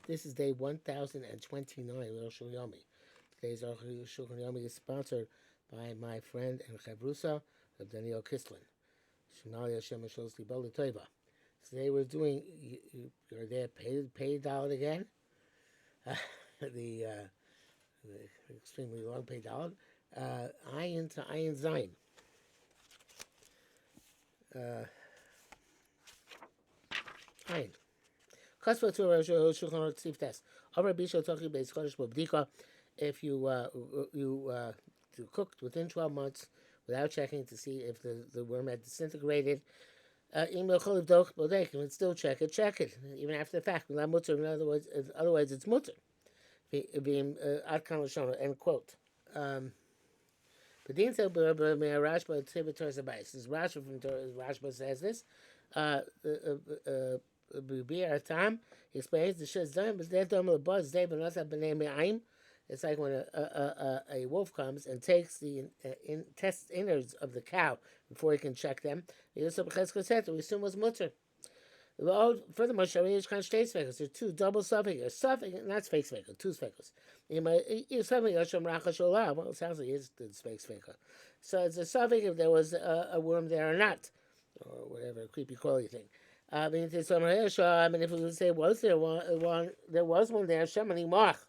This is day 1029 Rosh Yomi. Today's Arukh HaShulchan Yomi is sponsored by my friend and Chavrusa of Daniel Kislin. Shemali Hashem Shos Libol Tova. Today we're doing, you're there, paid out again. The extremely long paid out. Ayin to Ayin Zayin. Ayin. Kasva to Rosh Shulchan Tzif Test. Over Bishul Tochi Beis Chodesh B'Bdika. If you cooked within 12 months without checking to see if the worm had disintegrated, email Choliv Doch Bodek, and still check it, even after the fact. In other words, otherwise it's mutter. Being Ad Kan Lashon, end quote. Bedin said, Rashba Tibetor Zabayis. This Rashba from Rashba says this. Time, he explains the shit's done, but they're done with the buzz. They but not b'nei me'aim. It's like when a wolf comes and takes the tests innards of the cow before he can check them. We assume was mutter. Furthermore, Sharish can't stay speckles. There are two double suffix. Suffix, not fake speckle, two speckles. Well, it sounds like it's the fake speckle. So it's a suffix if there was a worm there or not, or whatever creepy crawly thing. I mean, if we would say was there one, there was one there. Shemani Mach.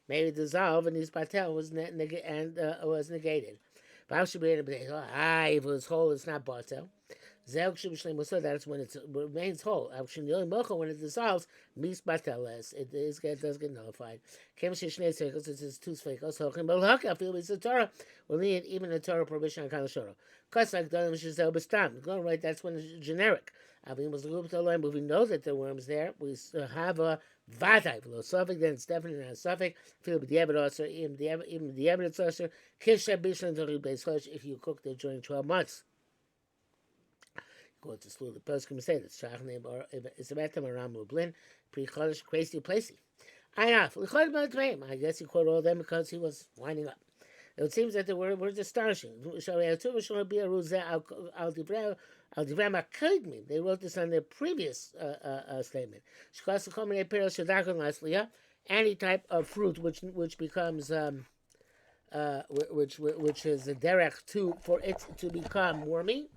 Maybe dissolved and his patel was was negated. If it was whole, it's not batel. That's when it remains whole. When it dissolves, mis bateles. It does get nullified. It's two sveikos. I feel it's a Torah. We'll need even a Torah prohibition on kalashoro. Cause like going right. That's when it's generic. We know that there are worms there. We have a vatai below suffix. Then it's definitely not a suffix. Feel the evidence, even the evidence also. If you cooked it during 12 months. Go to slow the post can say that Shachnim or it's about them around Lublin, pre-Chodesh, crazy placey. I guess he quoted all of them because he was winding up. It seems that the words astonishing. They wrote this on their previous statement. Any type of fruit which becomes which is a derech for it to become wormy.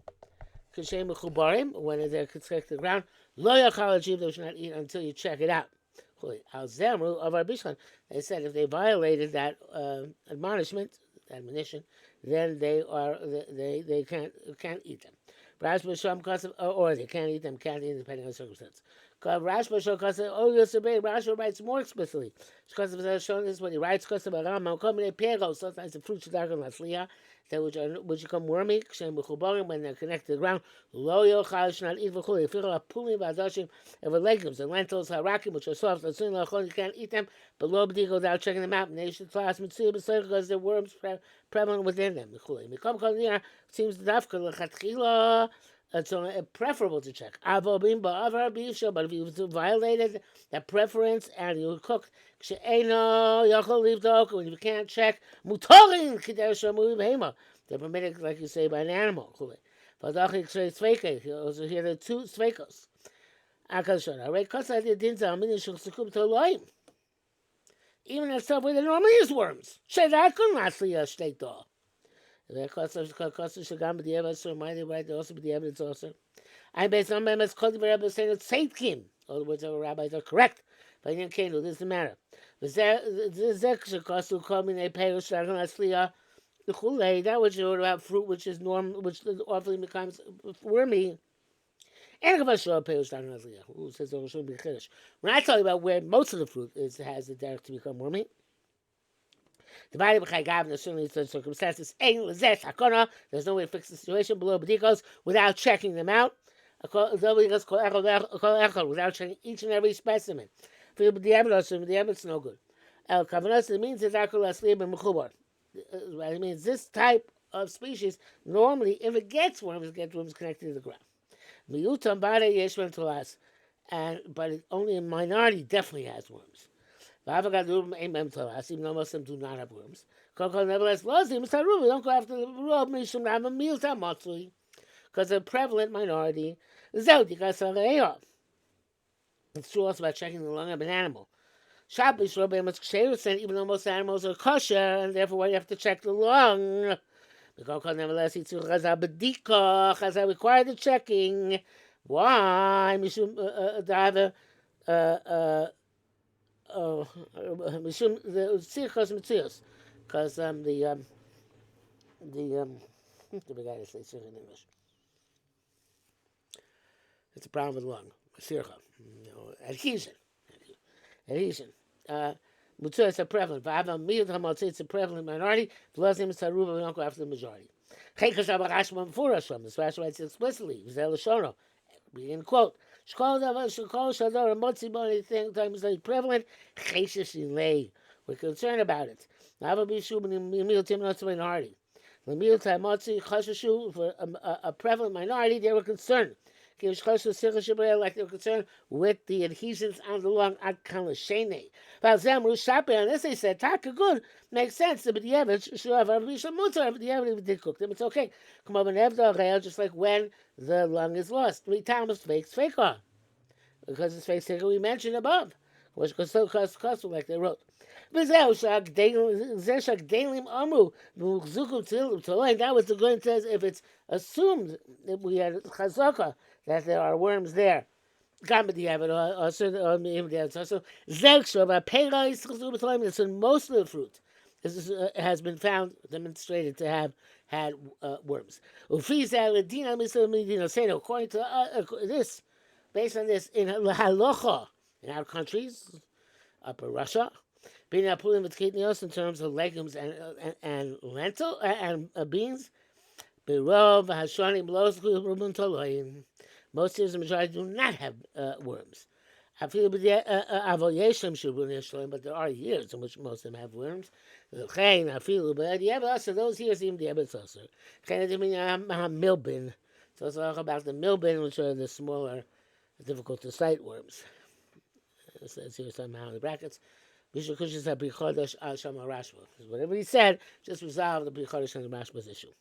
When they're connected to the ground, they should not eat until you check it out. They said if they violated that admonition, then they can't eat them. Or they can't eat them, depending on the circumstance. Rashi writes more explicitly. Because of this, when he writes, sometimes the fruits are dark and which become wormy when they're connected to the ground. Should not eat if legumes and lentils, harakim, which are soft, you can't eat them, but without checking them out. And they should class because there are worms prevalent within them. It seems it's preferable to check. But if you violated that preference and you cook, when you can't check, they're permitted, like you say, by an animal. Also here there are two sveikos. Even that stuff where there normally is worms. That couldn't actually stay dog. Might also be the evidence also. I'm based on members called the Rebbe saying it's Seitkim. All the words of rabbis are correct. But in Kano, this is the matter. That which you wrote about fruit which is which awfully becomes wormy. When I tell you about where most of the fruit has the derech to become wormy, divided by Chai certainly in circumstances. There's no way to fix the situation below B'dikos without checking them out. Without checking each and every specimen. The evidence no good. It means it means this type of species normally, if it gets worms connected to the ground. But only a minority definitely has worms. Even though most of them do not have worms. Nevertheless, we don't go after the rub because a prevalent minority. It's true also about checking the lung of an animal. Shabbos, Rabbi Kosher said, even though most animals are kosher, and therefore why do you have to check the lung? Because nevertheless, Chazal require the checking. Why? Mishum Dava Mishum the Tzirchos Mitzios. Because the guy to say tzircha in English. It's a problem with lung. Tzircha. Adhesion. Adhesion. Mutzah are prevalent. V'avam miyut hamotzi, it's a prevalent minority. V'lazim saruva, we don't go after the majority. Cheikash abachashma mfurasham. The Rashi writes explicitly. V'zel l'shono. Begin quote. Shkol shador motzi bo anything times like prevalent. Cheishish ilay. We're concerned about it. V'avam bishu miyutim not a minority. L'miyut hamotzi chashashu for a prevalent minority. They were concerned. Like they were concerned with the adhesions on the lung at Kalashene. On this they said, Taka good, makes sense. But the average did cook them, it's okay. Come over just like when the lung is lost. 3 times fakes faker. Because it's fake faker we mentioned above. Which was so cost like they wrote. That was the going says if it's assumed that we had chazaka that there are worms there. Also, most of the fruit has been found, demonstrated to have had worms. According to this, based on this, in halacha, in our countries, Upper Russia, being pulling with kidneys in terms of legumes and lentil and beans, most of the majority do not have worms. But there are years in which most of them have worms. Also those years even the also. Milbin. So it's all about the milbin, which are the smaller, difficult to sight worms. It says here somehow in the brackets. Whatever he said, just resolve the Bichodesh and the Rashba's issue.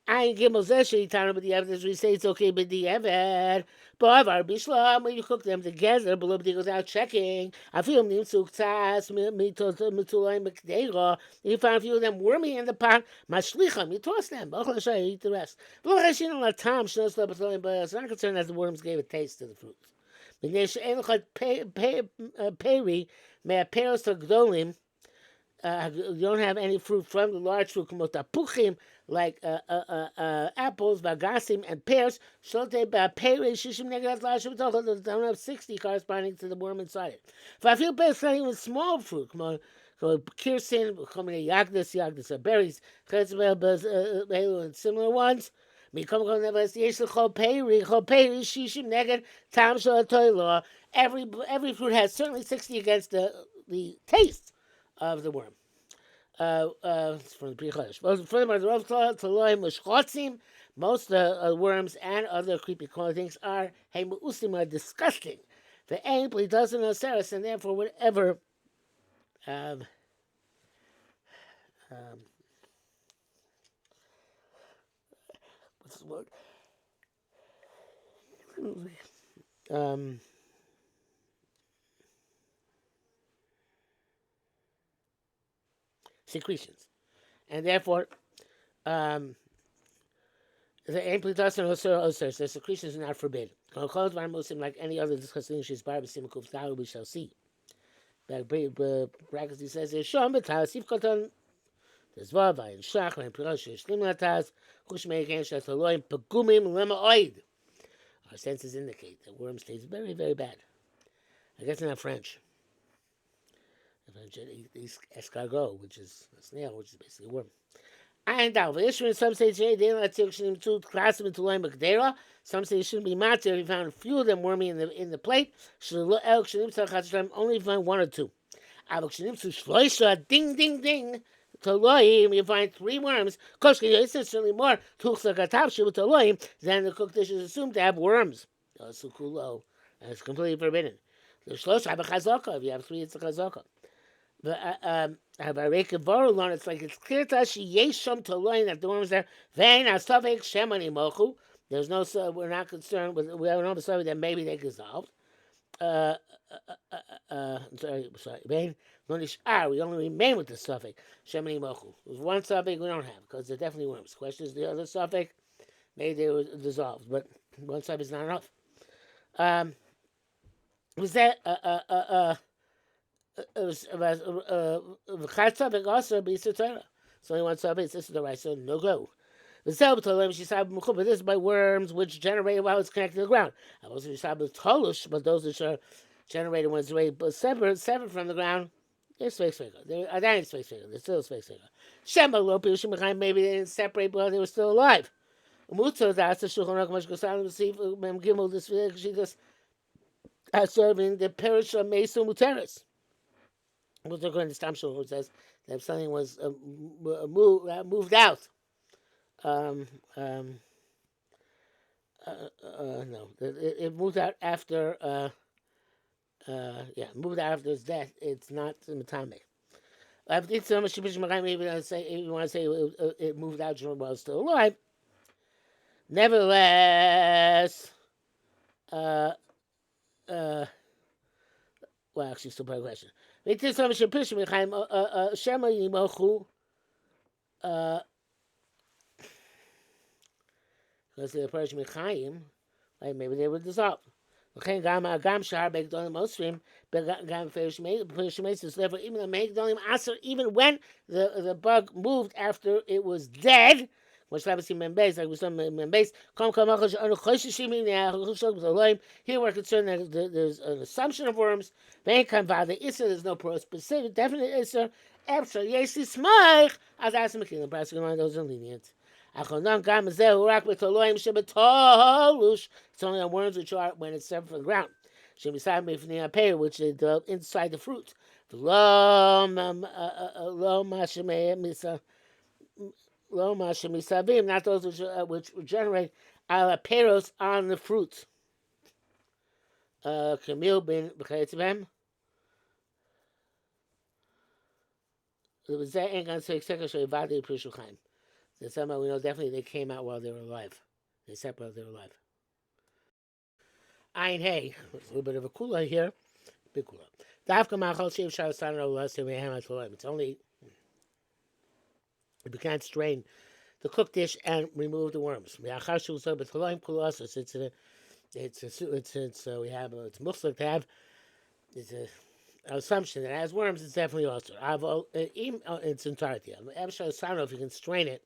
I give Moshe Tana, but the evidence we say it's okay, but the Eved, Bavar Bishlam, when you cook them together, below the without checking. I feel him suktas, mitulay mekdeira. You find a few of them wormy in the pot, mashlicham, you toss them. You eat the rest. It's not concerned that the worms gave a taste to the fruits. Peri, may peros gdolim. You don't have any fruit from the large fruit, like apples, bagasim, and pears. Don't have 60 corresponding to the worm inside it. If I feel better starting with small fruit, kirsin, yagdis, berries, and similar ones. Every fruit has certainly 60 against the taste of the worm. From the Prichodesh. Most worms and other creepy crawling things are disgusting. The aim doesn't know Saras, and therefore whatever what's the word? Secretions, and therefore the the secretions are not forbidden. Like any other discussing issues, we shall see. Brackets he says Shom b'tas Sifkoton there's Vav and Shach and Pirosh Shlim Latas Chushmei Shat Aloim Pegumim Lemaoid. Our senses indicate that worms taste very, very bad. I guess in French. Escargot, which is a snail, which is basically a worm. And in some states, they don't let to class them into loim b'kedera. Some states shouldn't be matzah. If you found a few of them wormy in the plate, only if you find 1 or 2. Ding, ding, ding. You find 3 worms. It's certainly more than the cooked dish is assumed to have worms. That's completely forbidden. If you have 3, it's a chazaka. It's like it's clear to us to learn that the worms there. There's no, we're not concerned with, we have no sorry that maybe they dissolved. uh, sorry, Bain. We only remain with the suffix. Shemini Mochu. There's one suffix we don't have because they're definitely worms. Question is the other suffix. Maybe they were dissolved, but one suffix is not enough. Was that it was Chat suffix also be Torah. So only one suffix. This is the right, so no go. But this is by worms which generate while it's connected to the ground. But those which are generated when it's already separate from the ground, they're space figure. They're space figure. They're still space figure. Shema lo pirushim, maybe they didn't separate while they were still alive. Umutzo that's the Shulchan Aruch Mashka Salam receive Mem Gimel this she just serving the parish of Mesa Muteris. What's according to Stam Shulchan says that if something was moved out. No, it moved out after. Moved out after his death. It's not matame. Maybe you want to say it moved out while it was still alive. Nevertheless, well, actually, still part of the question. Because the Parish Mechayim, like maybe they were dissolved. Therefore, even the Megdolim Aser, even when the bug moved after it was dead, like we saw Membase, here we're concerned that there's an assumption of worms. There's no specific, definite Isser. Those are lenient. It's only on worms which are when it's severed from the ground. Which is inside the fruit. Not those which generate alaperos on the fruit. Camille bin B'chayitzbem. That ain't gonna say secretary Vadi Prishulchaim. So somehow we know definitely they came out while they were alive. They separated while they were alive. Ayin Hey. There's a little bit of a kula here. Big kula. It's only if you can't strain the cooked dish and remove the worms. It's we have it's muslim to have it's an assumption that it has worms. It's definitely also its entirety. If you can strain it.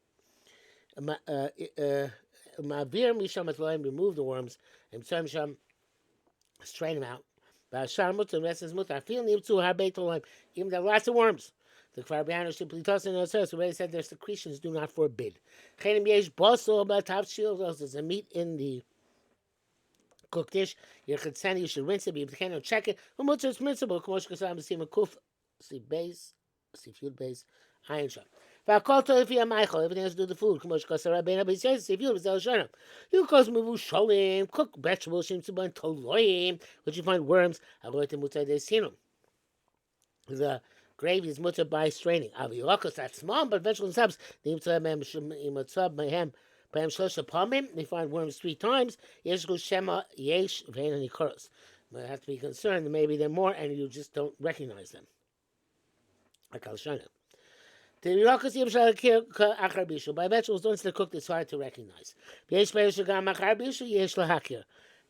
Remove the worms and strain them out. Even there are lots of worms. The Kvarbiano simply doesn't know. So already said their secretions do not forbid. There's a meat in the cooked dish. You should rinse it, but you can't check it. It's mitzvah. Seafood base, iron shot. Everything has to do with the food. You cause sholim, cook vegetables, which you find worms. The gravy is mutter by straining. That's small, but vegetables and subs. They find worms 3 times. You have to be concerned that maybe they're more and you just don't recognize them. Like Al-Shana. By vegetables, once they're cooked, it's hard to recognize.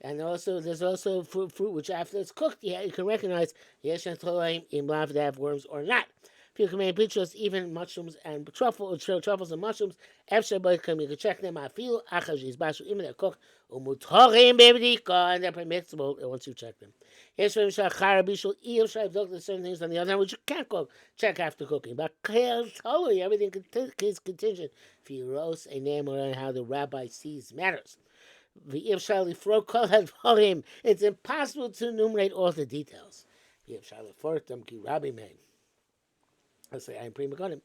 And also, there's also fruit which after it's cooked, you can recognize they have worms or not. If you can make pictures, even mushrooms and truffles and mushrooms, you can check them. Even they're cooked, and they're permissible once you check them. There's certain things on the other hand which you can't check after cooking. But everything is contingent. If you roast a name or how the rabbi sees matters. It's impossible to enumerate all the details. Let's say I'm prima gonim.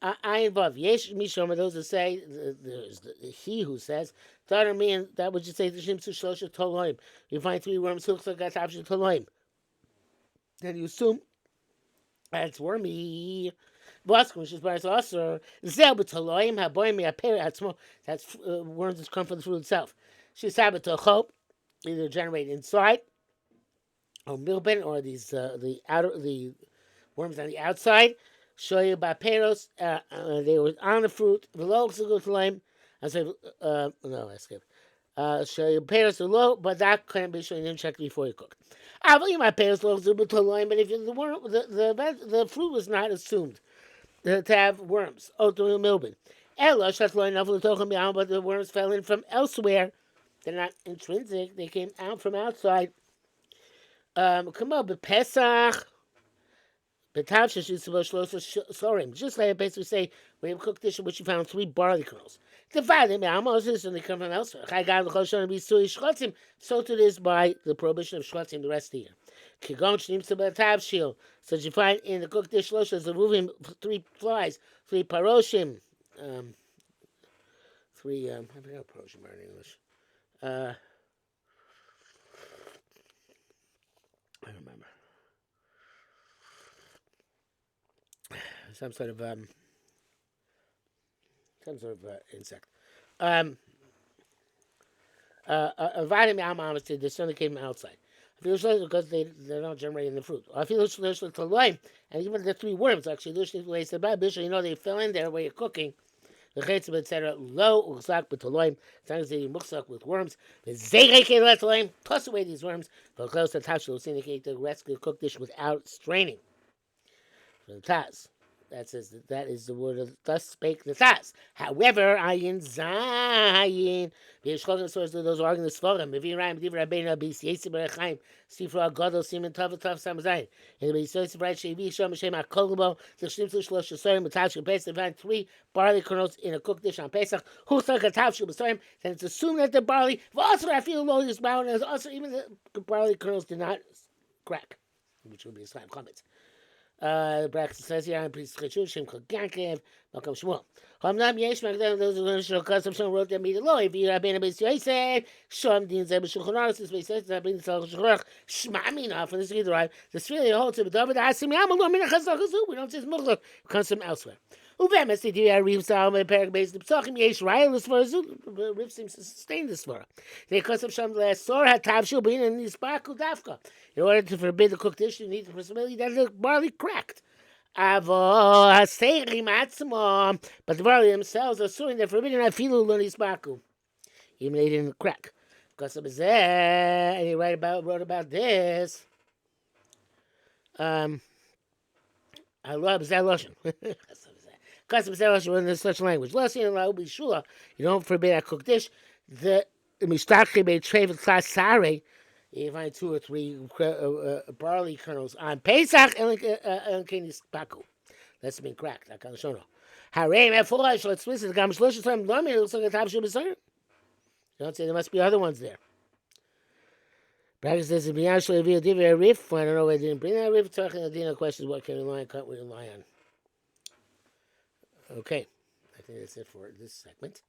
I involve Yesh Mishom, those who say there's he who says daughter me, and that would just say the Shimsu Shlosha Toloim. You find 3 worms hooks like that option Toloim. Then you assume that's wormy. Which is by also Zel Toloim, Haboim, Aperi, that's worms that come from the fruit itself. She's Sabbath to hope, either generate inside or milben, or the worms on the outside. Show you about peros. They were on the fruit. Below lime. I said, no, I skipped. Show you peros low, but that couldn't be shown in check before you cook. I believe my peros low lime, but if the worm, the fruit was not assumed to have worms. Oto milben. Ella shatloin novel talking about, but the worms fell in from elsewhere. They're not intrinsic. They came out from outside. Come on, but Pesach. Just like I basically say, we have cooked dish in which you found 3 barley kernels. Divided, almost this and they come from elsewhere. So to this by the prohibition of shlotzim the rest of the year. Kigon shnim to so you find in the cooked dish loshos of moving 3 flies, 3 paroshim, 3 I forgot paroshim are in English. I don't remember. Some sort of insect. Vitamin almonds the sun came outside. I feel because they're not generating the fruit. I feel to lime, and even the 3 worms actually. You know they fell in there where you're cooking. The chetzim etc. Low uxak b'toloim. Sometimes they muxak with worms. The zeireke letoloim. Toss away these worms. But close to tashlo indicate the rest of the cooked dish without straining. So the taz. That is the word of thus spake the Taz. However, ayin zayin. V'yishchokim source those arguing the svarim. V'vi rayim divrei rabbeinu abis yesib berechaim. Sifra agadol simen tov sam zayin. And the Yisrael right shevi shom shem akolbo. The shlim tu shlosh shesorim b'tav shel Pesach. Find 3 barley kernels in a cooked dish on Pesach. Huchak atav shel b'sorim. Then it's assumed that the barley. Also, I feel low this mountain. And also, even the barley kernels did not crack, which would be a slime comments. Braxton says here, I'm pleased to show Shem Kogankev, Malcolm Shmuel. Hamnam Yesh Magdam, those who are going to show custom, some wrote them either low. If you have been a bit Yosef, Shom Din Zeb Shulchan, this way says, I've been to Shulchan, Shmamina, from this either right. The really holds to David Asim Yamalum in a Chazakazu, we don't say Mugler, comes from elsewhere. Uvemes, the Dia Reeves Salma, Perak based the Psachim Yesh Railis for a zoo, Riff seems to sustain this for. They custom Sham last Sor had Tavshu been in this Baku Dafka. In order to forbid the cooked dish, you need the possibility that the barley cracked. But the barley themselves are suing they're forbidden afilu lunis baku. Even they didn't crack. Because of that, and he wrote about this. I love that lotion. Because of that lotion in such language. You don't forbid a cooked dish. The mishtachim a tray of class sare. You find 2 or 3 barley kernels on Pesach and Kenis Baku. That's been cracked. I can't show no. Harei meforash. Let's listen. The Gam Shlosh Time Lami looks like a top shul b'sayir. Don't say there must be other ones there. Practice says if you actually reveal a riff. I don't know why I didn't bring that riff. Talking Adina questions what can we rely on, can't we rely on? Okay, I think that's it for this segment.